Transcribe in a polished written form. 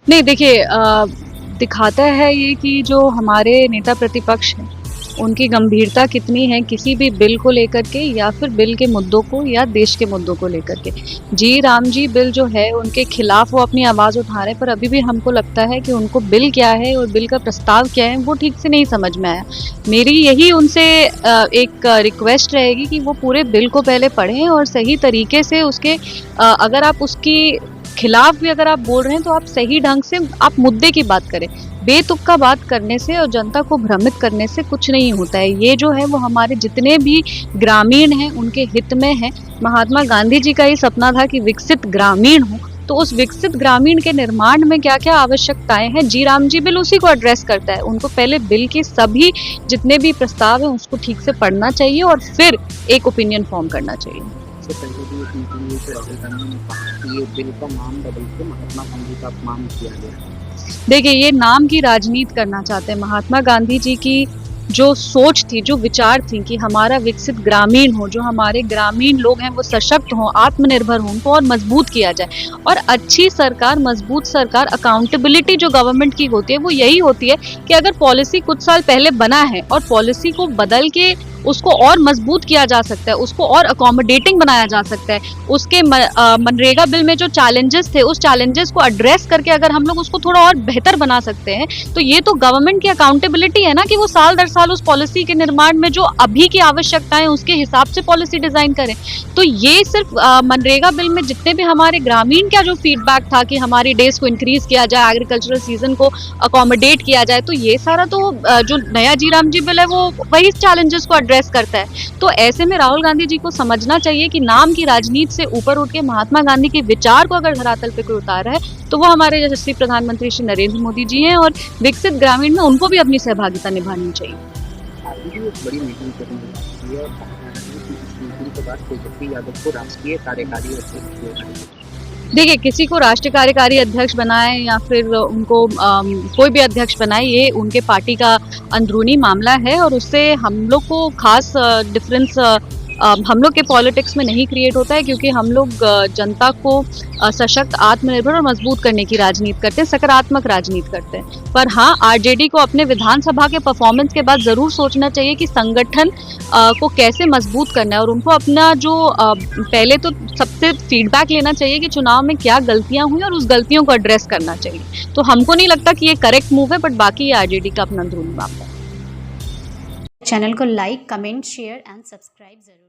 नहीं देखिए, दिखाता है ये कि जो हमारे नेता प्रतिपक्ष हैं उनकी गंभीरता कितनी है किसी भी बिल को लेकर के या फिर बिल के मुद्दों को या देश के मुद्दों को लेकर के। जी राम जी बिल जो है उनके खिलाफ वो अपनी आवाज़ उठा रहे हैं, पर अभी भी हमको लगता है कि उनको बिल क्या है और बिल का प्रस्ताव क्या है वो ठीक से नहीं समझ में आया। मेरी यही उनसे एक रिक्वेस्ट रहेगी कि वो पूरे बिल को पहले पढ़ें और सही तरीके से उसके अगर आप उसकी खिलाफ भी अगर आप बोल रहे हैं तो आप सही ढंग से आप मुद्दे की बात करें। बेतुक्का बात करने से और जनता को भ्रमित करने से कुछ नहीं होता है। ये जो है वो हमारे जितने भी ग्रामीण हैं उनके हित में है। महात्मा गांधी जी का ही सपना था कि विकसित ग्रामीण हो, तो उस विकसित ग्रामीण के निर्माण में क्या क्या आवश्यकताएं हैं, जी राम जी बिल उसी को एड्रेस करता है। उनको पहले बिल के सभी जितने भी प्रस्ताव हैं उसको ठीक से पढ़ना चाहिए और फिर एक ओपिनियन फॉर्म करना चाहिए। पहले भी एक मीटिंग हुई थी, राहुल गांधी ने कहा कि ये बिल का नाम बदल के महात्मा गांधी का अपमान किया गया। देखिए, ये नाम की राजनीति करना चाहते हैं। महात्मा गांधी जी की जो सोच थी, जो विचार थी कि हमारा विकसित ग्रामीण हो, जो हमारे ग्रामीण लोग हैं वो सशक्त हों, आत्मनिर्भर हों, उनको और मजबूत किया जाए। और अच्छी सरकार, मजबूत सरकार, अकाउंटेबिलिटी जो गवर्नमेंट की होती है वो यही होती है कि अगर पॉलिसी कुछ साल पहले बना है और पॉलिसी को बदल के उसको और मजबूत किया जा सकता है, उसको और अकोमोडेटिंग बनाया जा सकता है। उसके मनरेगा बिल में जो चैलेंजेस थे उस चैलेंजेस को एड्रेस करके अगर हम लोग उसको थोड़ा और बेहतर बना सकते हैं तो ये तो गवर्नमेंट की अकाउंटेबिलिटी है ना कि वो साल दर साल उस पॉलिसी के निर्माण में जो अभी की आवश्यकताएं उसके हिसाब से पॉलिसी डिजाइन करें। तो ये सिर्फ मनरेगा बिल में जितने भी हमारे ग्रामीण का जो फीडबैक था कि हमारी डेज को इंक्रीज किया जाए, एग्रीकल्चरल सीजन को अकोमोडेट किया जाए, तो ये सारा तो जो नया जी राम जी बिल है वो वही चैलेंजेस को एड्रेस करता है। तो ऐसे में राहुल गांधी जी को समझना चाहिए कि नाम की राजनीति से ऊपर उठ के महात्मा गांधी के विचार को अगर धरातल पे कोई उतार रहा है तो वो हमारे यशस्वी प्रधानमंत्री श्री नरेंद्र मोदी जी हैं और विकसित ग्रामीण में उनको भी अपनी सहभागिता निभानी चाहिए। बड़ी मीटिंग करनी है और इस मीटिंग के बाद तेजस्वी यादव को राष्ट्रीय कार्यकारी अध्यक्ष, देखिए, किसी को राष्ट्रीय कार्यकारी अध्यक्ष बनाए या फिर उनको कोई भी अध्यक्ष बनाए, ये उनके पार्टी का अंदरूनी मामला है और उससे हम लोग को खास डिफरेंस हम लोग के पॉलिटिक्स में नहीं क्रिएट होता है, क्योंकि हम लोग जनता को सशक्त, आत्मनिर्भर और मजबूत करने की राजनीति करते हैं, सकारात्मक राजनीति करते हैं। पर हाँ, आरजेडी को अपने विधानसभा के परफॉर्मेंस के बाद ज़रूर सोचना चाहिए कि संगठन को कैसे मजबूत करना है और उनको अपना जो पहले तो सबसे फीडबैक लेना चाहिए कि चुनाव में क्या गलतियां हुई और उस गलतियों को एड्रेस करना चाहिए। तो हमको नहीं लगता कि ये करेक्ट मूव है, बट बाकी ये आरजेडी का अपना अंदरूनी मामला है। चैनल को like, comment, share and subscribe जरूर।